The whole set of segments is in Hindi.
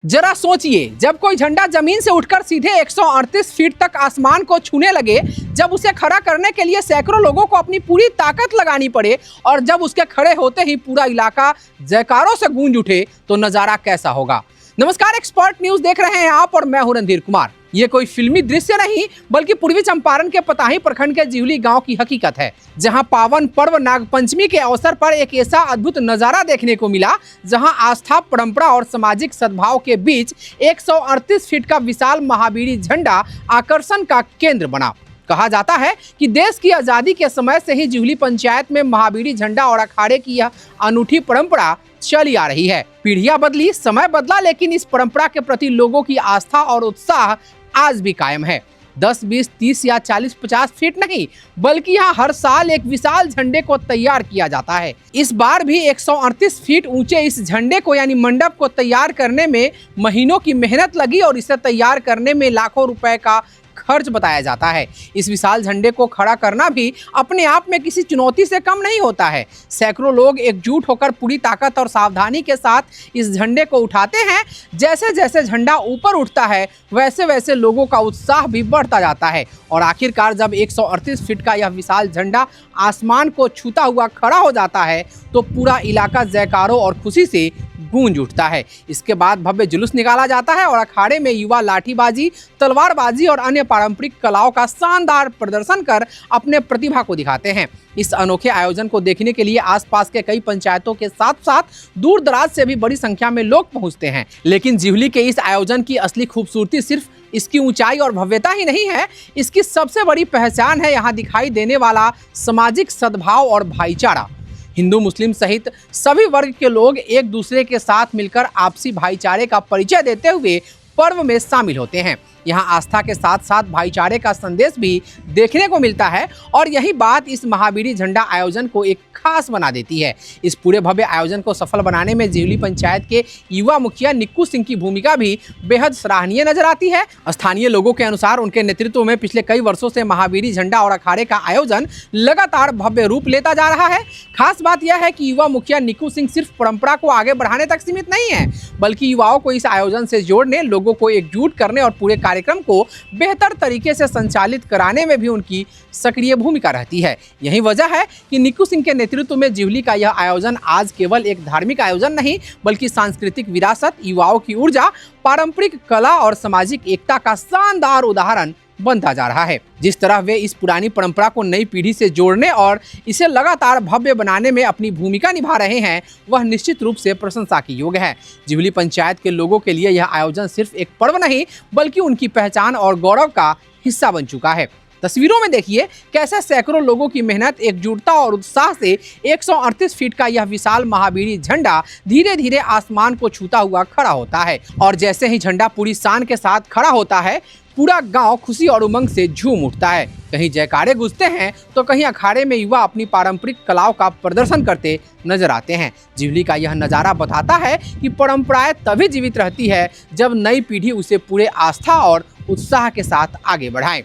जरा सोचिए, जब कोई झंडा जमीन से उठकर सीधे 138 फीट तक आसमान को छूने लगे, जब उसे खड़ा करने के लिए सैकड़ों लोगों को अपनी पूरी ताकत लगानी पड़े और जब उसके खड़े होते ही पूरा इलाका जयकारों से गूंज उठे, तो नजारा कैसा होगा। नमस्कार, एक्सपर्ट न्यूज देख रहे हैं आप और मैं हूं रणधीर कुमार। ये कोई फिल्मी दृश्य नहीं बल्कि पूर्वी चंपारण के पताही प्रखंड के जिवली गांव की हकीकत है, जहां पावन पर्व नागपंचमी के अवसर पर एक ऐसा अद्भुत नजारा देखने को मिला, जहां आस्था, परंपरा और सामाजिक सद्भाव के बीच 138 फीट का विशाल महावीरी झंडा आकर्षण का केंद्र बना। कहा जाता है कि देश की आजादी के समय से ही जिवली पंचायत में महावीरी झंडा और अखाड़े की यह अनूठी परंपरा चली आ रही है। पीढ़ियां बदली, समय बदला, लेकिन इस परंपरा के प्रति लोगों की आस्था और उत्साह आज भी कायम है। 10, 20, 30 या 40, 50 फीट नहीं, बल्कि यहाँ हर साल एक विशाल झंडे को तैयार किया जाता है। इस बार भी 138 फीट ऊंचे इस झंडे को यानी मंडप को तैयार करने में महीनों की मेहनत लगी और इसे तैयार करने में लाखों रुपए का खर्च बताया जाता है। इस विशाल झंडे को खड़ा करना भी अपने आप में किसी चुनौती से कम नहीं होता है। सैकड़ों लोग एकजुट होकर पूरी ताकत और सावधानी के साथ इस झंडे को उठाते हैं। जैसे जैसे झंडा ऊपर उठता है, वैसे वैसे लोगों का उत्साह भी बढ़ता जाता है और आखिरकार जब 138 फीट का यह विशाल झंडा आसमान को छूता हुआ खड़ा हो जाता है, तो पूरा इलाका जयकारों और खुशी से गूंज उठता है। इसके बाद भव्य जुलूस निकाला जाता है और अखाड़े में युवा लाठीबाजी, तलवारबाजी और अन्य पारंपरिक कलाओं का शानदार प्रदर्शन कर अपने प्रतिभा को दिखाते हैं। इस अनोखे आयोजन को देखने के लिए आसपास के कई पंचायतों के साथ साथ दूर दराज से भी बड़ी संख्या में लोग पहुंचते हैं। लेकिन जिवली के इस आयोजन की असली खूबसूरती सिर्फ इसकी ऊंचाई और भव्यता ही नहीं है, इसकी सबसे बड़ी पहचान है यहाँ दिखाई देने वाला सामाजिक सद्भाव और भाईचारा। हिंदू, मुस्लिम सहित सभी वर्ग के लोग एक दूसरे के साथ मिलकर आपसी भाईचारे का परिचय देते हुए पर्व में शामिल होते हैं। यहाँ आस्था के साथ साथ भाईचारे का संदेश भी देखने को मिलता है और यही बात इस महावीरी झंडा आयोजन को एक खास बना देती है। इस पूरे भव्य आयोजन को सफल बनाने में जिवली पंचायत के युवा मुखिया निक्कू सिंह की भूमिका भी बेहद सराहनीय नजर आती है। स्थानीय लोगों के अनुसार उनके नेतृत्व में पिछले कई वर्षों से महावीरी झंडा और अखाड़े का आयोजन लगातार भव्य रूप लेता जा रहा है। खास बात यह है कि युवा मुखिया निक्कू सिंह सिर्फ परंपरा को आगे बढ़ाने तक सीमित नहीं है, बल्कि युवाओं को इस आयोजन से जोड़ने, लोगों को एकजुट करने और पूरे कार्यक्रम को बेहतर तरीके से संचालित कराने में भी उनकी सक्रिय भूमिका रहती है। यही वजह है कि निक्कू सिंह के नेतृत्व में जिवली का यह आयोजन आज केवल एक धार्मिक आयोजन नहीं, बल्कि सांस्कृतिक विरासत, युवाओं की ऊर्जा, पारंपरिक कला और सामाजिक एकता का शानदार उदाहरण बनता जा रहा है। जिस तरह वे इस पुरानी परंपरा को नई पीढ़ी से जोड़ने और इसे लगातार भव्य बनाने में अपनी भूमिका निभा रहे हैं, वह निश्चित रूप से प्रशंसा की योग्य है। जिवली पंचायत के लोगों के लिए यह आयोजन सिर्फ एक पर्व नहीं, बल्कि उनकी पहचान और गौरव का हिस्सा बन चुका है। तस्वीरों में देखिए कैसे सैकड़ों लोगों की मेहनत, एकजुटता और उत्साह से 138 फीट का यह विशाल महावीरी झंडा धीरे धीरे आसमान को छूता हुआ खड़ा होता है और जैसे ही झंडा पूरी शान के साथ खड़ा होता है, पूरा गांव खुशी और उमंग से झूम उठता है। कहीं जयकारे गूंजते हैं तो कहीं अखाड़े में युवा अपनी पारंपरिक कलाओं का प्रदर्शन करते नजर आते हैं। जिवली का यह नज़ारा बताता है कि परंपराएं तभी जीवित रहती है जब नई पीढ़ी उसे पूरे आस्था और उत्साह के साथ आगे बढ़ाए।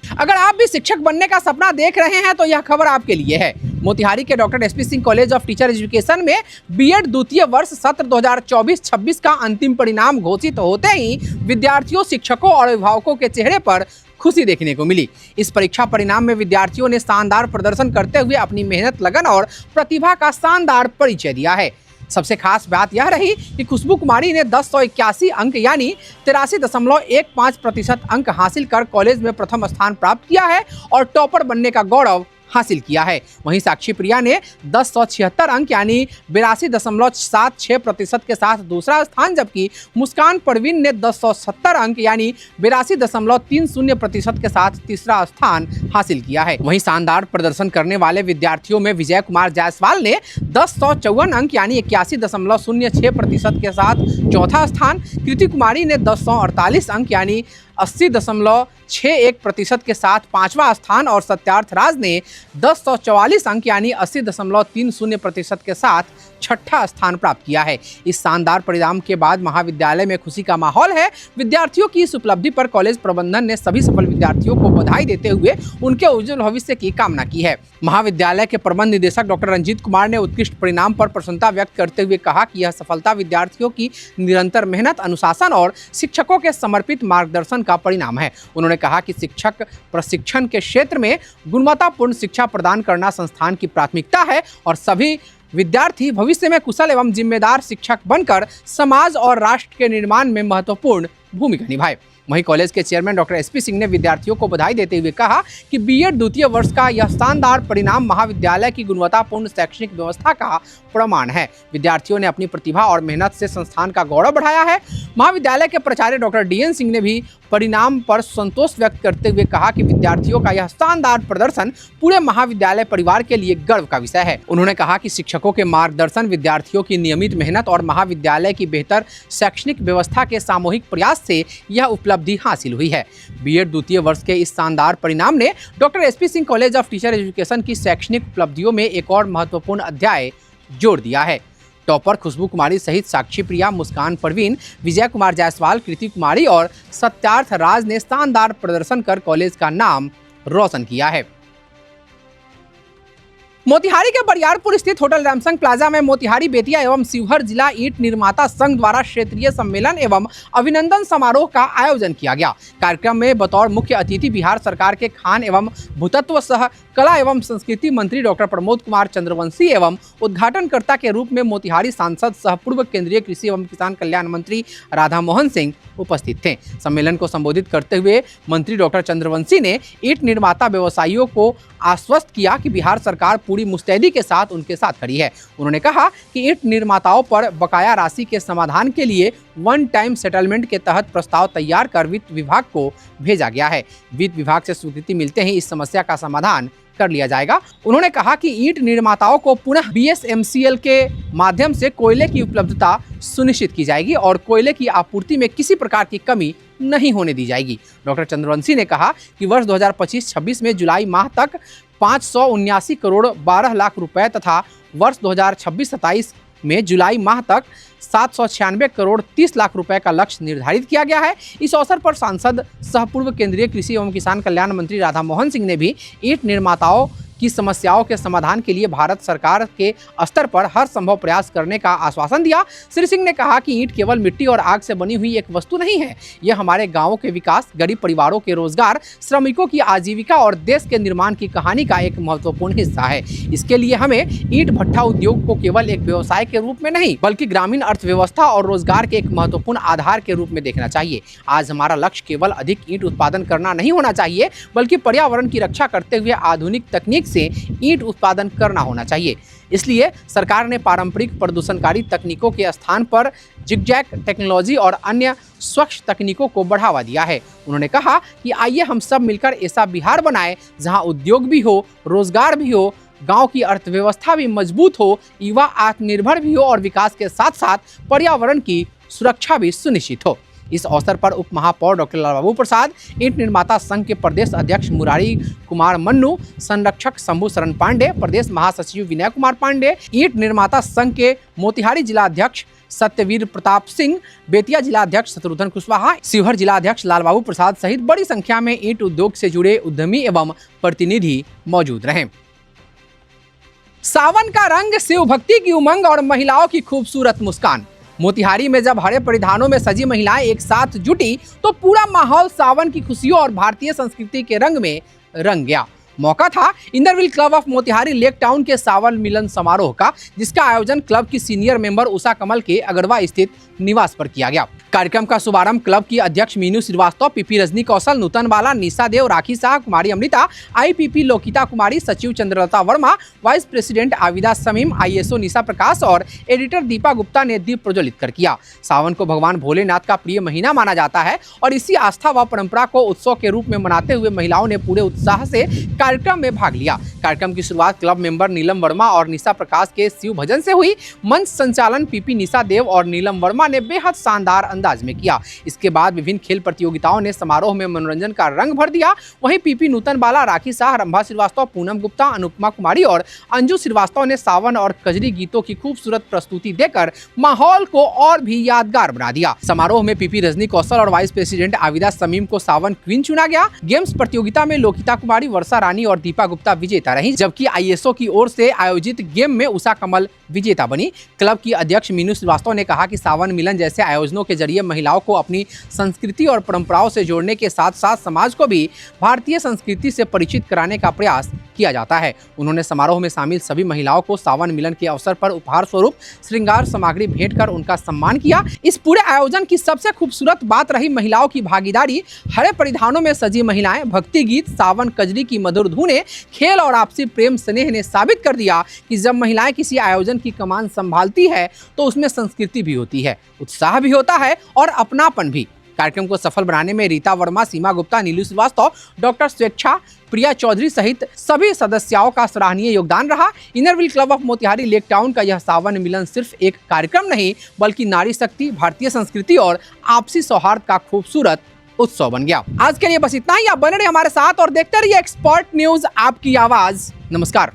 अगर आप भी शिक्षक बनने का सपना देख रहे हैं तो यह खबर आपके लिए है। मोतिहारी के doctor SP Singh college of teacher education में बीएड द्वितीय वर्ष सत्र 2024-26 का अंतिम परिणाम घोषित होते ही विद्यार्थियों, शिक्षकों और अभिभावकों के चेहरे पर खुशी देखने को मिली। इस परीक्षा परिणाम में विद्यार्थियों ने शानदार प्रदर्शन करते हुए अपनी मेहनत, लगन और प्रतिभा का शानदार परिचय दिया है। सबसे खास बात यह रही कि खुशबू कुमारी ने 1081 अंक यानी 83.15% अंक हासिल कर कॉलेज में प्रथम स्थान प्राप्त किया है और टॉपर बनने का गौरव हासिल किया है। वहीं साक्षी प्रिया ने 1076 अंक यानी 82.76% के साथ दूसरा स्थान, जबकि मुस्कान परवीन ने 1070 अंक यानी 82.30% के साथ तीसरा स्थान हासिल किया है। वहीं शानदार प्रदर्शन करने वाले विद्यार्थियों में विजय कुमार जायसवाल ने 1054 अंक यानी 81.06% के साथ चौथा स्थान, कृति कुमारी ने 1048 अंक यानी 80.61% के साथ पांचवा स्थान और सत्यार्थ राज ने 1044 अंक यानी 80.30% के साथ छठा स्थान प्राप्त किया है। इस शानदार परिणाम के बाद महाविद्यालय में खुशी का माहौल है। विद्यार्थियों की इस उपलब्धि पर कॉलेज प्रबंधन ने सभी सफल विद्यार्थियों को बधाई देते हुए उनके उज्जवल भविष्य की कामना की है। महाविद्यालय के प्रबंध निदेशक डॉक्टर रंजीत कुमार ने उत्कृष्ट परिणाम पर प्रसन्नता व्यक्त करते हुए कहा कि यह सफलता विद्यार्थियों की निरंतर मेहनत, अनुशासन और शिक्षकों के समर्पित मार्गदर्शन का परिणाम है। उन्होंने कहा कि शिक्षक प्रशिक्षण के क्षेत्र में गुणवत्तापूर्ण शिक्षा प्रदान करना संस्थान की प्राथमिकता है और सभी विद्यार्थी भविष्य में कुशल एवं जिम्मेदार शिक्षक बनकर समाज और राष्ट्र के निर्माण में महत्वपूर्ण भूमिका निभाए। वहीं कॉलेज के चेयरमैन डॉक्टर एसपी सिंह ने विद्यार्थियों को बधाई देते हुए कहा कि बीएड द्वितीय वर्ष का यह शानदार परिणाम महाविद्यालय की गुणवत्तापूर्ण शैक्षणिक व्यवस्था का प्रमाण है। विद्यार्थियों ने अपनी प्रतिभा और मेहनत से संस्थान का गौरव बढ़ाया है। महाविद्यालय के प्राचार्य डॉक्टर डीएन सिंह ने भी परिणाम पर संतोष व्यक्त करते हुए कहा कि विद्यार्थियों का यह शानदार प्रदर्शन पूरे महाविद्यालय परिवार के लिए गर्व का विषय है। उन्होंने कहा कि शिक्षकों के मार्गदर्शन, विद्यार्थियों की नियमित मेहनत और महाविद्यालय की बेहतर शैक्षणिक व्यवस्था के सामूहिक प्रयास से यह उपलब्धि हासिल हुई है। बीएड द्वितीय वर्ष के इस शानदार परिणाम ने doctor SP Singh college of teacher education की शैक्षणिक उपलब्धियों में एक और महत्वपूर्ण अध्याय जोड़ दिया है। टॉपर खुशबू कुमारी सहित साक्षी प्रिया, मुस्कान परवीन, विजय कुमार जायसवाल, कृति कुमारी और सत्यार्थ राज ने शानदार प्रदर्शन कर कॉलेज का नाम रोशन किया है। मोतिहारी के बरियारपुर स्थित होटल रैमसंग प्लाजा में मोतिहारी, बेतिया एवं शिवहर जिला ईंट निर्माता संघ द्वारा क्षेत्रीय सम्मेलन एवं अभिनंदन समारोह का आयोजन किया गया। कार्यक्रम में बतौर मुख्य अतिथि बिहार सरकार के खान एवं भूतत्व सह कला एवं संस्कृति मंत्री डॉक्टर प्रमोद कुमार चंद्रवंशी एवं उद्घाटनकर्ता के रूप में मोतिहारी सांसद सह पूर्व केंद्रीय कृषि एवं किसान कल्याण मंत्री राधा मोहन सिंह उपस्थित थे। सम्मेलन को संबोधित करते हुए मंत्री डॉक्टर चंद्रवंशी ने ईंट निर्माता व्यवसायियों को आश्वस्त किया कि बिहार सरकार पूरी मुस्तैदी के साथ उनके साथ खड़ी है। उन्होंने कहा कि ईंट निर्माताओं पर बकाया राशि के समाधान के लिए वन टाइम सेटलमेंट के तहत प्रस्ताव तैयार कर वित्त विभाग को भेजा गया है। वित्त विभाग से स्वीकृति मिलते ही इस समस्या का समाधान कर लिया जाएगा। उन्होंने कहा कि ईंट निर्माताओं को पुनः बीएसएमसीएल के माध्यम से कोयले की उपलब्धता सुनिश्चित की जाएगी और कोयले की आपूर्ति में किसी प्रकार की कमी नहीं होने दी जाएगी। डॉक्टर चंद्रवंशी ने कहा कि वर्ष 2025-26 में जुलाई माह तक 579 करोड़ 12 लाख रुपए तथा वर्ष 2026-27 में जुलाई माह तक 796 करोड़ 30 लाख रुपए का लक्ष्य निर्धारित किया गया है। इस अवसर पर सांसद सह पूर्व केंद्रीय कृषि एवं किसान कल्याण मंत्री राधा मोहन सिंह ने भी ईंट निर्माताओं की समस्याओं के समाधान के लिए भारत सरकार के स्तर पर हर संभव प्रयास करने का आश्वासन दिया। श्री सिंह ने कहा कि ईंट केवल मिट्टी और आग से बनी हुई एक वस्तु नहीं है, यह हमारे गांवों के विकास, गरीब परिवारों के रोजगार, श्रमिकों की आजीविका और देश के निर्माण की कहानी का एक महत्वपूर्ण हिस्सा है। इसके लिए हमें ईंट भट्ठा उद्योग को केवल एक व्यवसाय के रूप में नहीं बल्कि ग्रामीण अर्थव्यवस्था और रोजगार के एक महत्वपूर्ण आधार के रूप में देखना चाहिए। आज हमारा लक्ष्य केवल अधिक ईंट उत्पादन करना नहीं होना चाहिए बल्कि पर्यावरण की रक्षा करते हुए आधुनिक तकनीक से ईंट उत्पादन करना होना चाहिए। इसलिए सरकार ने पारंपरिक प्रदूषणकारी तकनीकों के स्थान पर जिगजैग टेक्नोलॉजी और अन्य स्वच्छ तकनीकों को बढ़ावा दिया है। उन्होंने कहा कि आइए हम सब मिलकर ऐसा बिहार बनाएं जहां उद्योग भी हो, रोजगार भी हो, गांव की अर्थव्यवस्था भी मजबूत हो, युवा आत्मनिर्भर भी हो और विकास के साथ साथ पर्यावरण की सुरक्षा भी सुनिश्चित हो। इस अवसर पर उप महापौर डॉक्टर लालबाबू प्रसाद, ईंट निर्माता संघ के प्रदेश अध्यक्ष मुरारी कुमार मन्नू, संरक्षक शंभू शरण पांडे, प्रदेश महासचिव विनय कुमार पांडे, ईंट निर्माता संघ के मोतिहारी जिला अध्यक्ष सत्यवीर प्रताप सिंह, बेतिया जिला अध्यक्ष शत्रुघ्न कुशवाहा, शिवहर जिला अध्यक्ष लालबाबू प्रसाद सहित बड़ी संख्या में ईंट उद्योग से जुड़े उद्यमी एवं प्रतिनिधि मौजूद रहे। सावन का रंग, शिव भक्ति की उमंग और महिलाओं की खूबसूरत मुस्कान। मोतिहारी में जब हरे परिधानों में सजी महिलाएं एक साथ जुटी तो पूरा माहौल सावन की खुशियों और भारतीय संस्कृति के रंग में रंग गया। मौका था Indravil club of Motihari lake town के सावन मिलन समारोह का, जिसका आयोजन क्लब की सीनियर मेंबर उषा कमल के अगरवा स्थित निवास पर किया गया। कार्यक्रम का शुभारंभ क्लब की अध्यक्ष मीनू श्रीवास्तव, पीपी रजनी कौशल, नूतन बाला, निशा देव, राखी शाह, कुमारी अमृता, आईपीपी लोकिता कुमारी, सचिव Chandralata Verma, vice president Avida Samim, ISO Nisha Prakash और एडिटर दीपा गुप्ता ने दीप प्रज्वलित कर किया। सावन को भगवान भोलेनाथ का प्रिय महीना माना जाता है और इसी आस्था व परंपरा को उत्सव के रूप में मनाते हुए महिलाओं ने पूरे उत्साह से कार्यक्रम में भाग लिया। कार्यक्रम की शुरुआत क्लब मेंबर नीलम वर्मा और निशा प्रकाश के शिव भजन से हुई। मंच संचालन पीपी निशा देव और नीलम वर्मा ने बेहद शानदार अंदाज में किया। इसके बाद विभिन्न खेल प्रतियोगिताओं ने समारोह में मनोरंजन का रंग भर दिया। वहीं पीपी नूतन बाला, राखी शाह, रंभा श्रीवास्तव, पूनम गुप्ता, अनुपमा कुमारी और अंजू श्रीवास्तव ने सावन और कजरी गीतों की खूबसूरत प्रस्तुति देकर माहौल को और भी यादगार बना दिया। समारोह में पीपी रजनी कौशल और वाइस प्रेसिडेंट आविदा समीम को सावन क्वीन चुना गया। गेम्स प्रतियोगिता में लोकिता कुमारी, वर्षा रानी और दीपा गुप्ता विजेता रही, जबकि आईएसओ की ओर से आयोजित गेम में उषा कमल विजेता बनी। क्लब की अध्यक्ष मीनू श्रीवास्तव ने कहा कि सावन मिलन जैसे आयोजनों के जरिए महिलाओं को अपनी संस्कृति और परंपराओं से जोड़ने के साथ साथ समाज को भी भारतीय संस्कृति से परिचित कराने का प्रयास किया जाता है। उन्होंने समारोह में शामिल सभी महिलाओं को सावन मिलन के अवसर पर उपहार स्वरूप श्रृंगार सामग्री भेंट कर उनका सम्मान किया। इस पूरे आयोजन की सबसे खूबसूरत बात रही महिलाओं की भागीदारी। हरे परिधानों में सजी महिलाएं, भक्ति गीत, सावन कजरी की मधुर धुनें, खेल और आपसी प्रेम स्नेह ने साबित कर दिया कि जब महिलाएं किसी आयोजन की कमान संभालती है तो उसमें संस्कृति भी होती है, उत्साह भी होता है और अपनापन भी। कार्यक्रम को सफल बनाने में रीता वर्मा, सीमा गुप्ता, नीलू श्रीवास्तव, डॉक्टर स्वेच्छा, प्रिया चौधरी सहित सभी सदस्यों का सराहनीय योगदान रहा। Inner Wheel club of Motihari lake town का यह सावन मिलन सिर्फ एक कार्यक्रम नहीं बल्कि नारी शक्ति, भारतीय संस्कृति और आपसी सौहार्द का खूबसूरत उत्सव बन गया। आज के लिए बस इतना ही। आप बने रहिए हमारे साथ और देखते रहिए एक्सपर्ट न्यूज, आपकी आवाज। नमस्कार।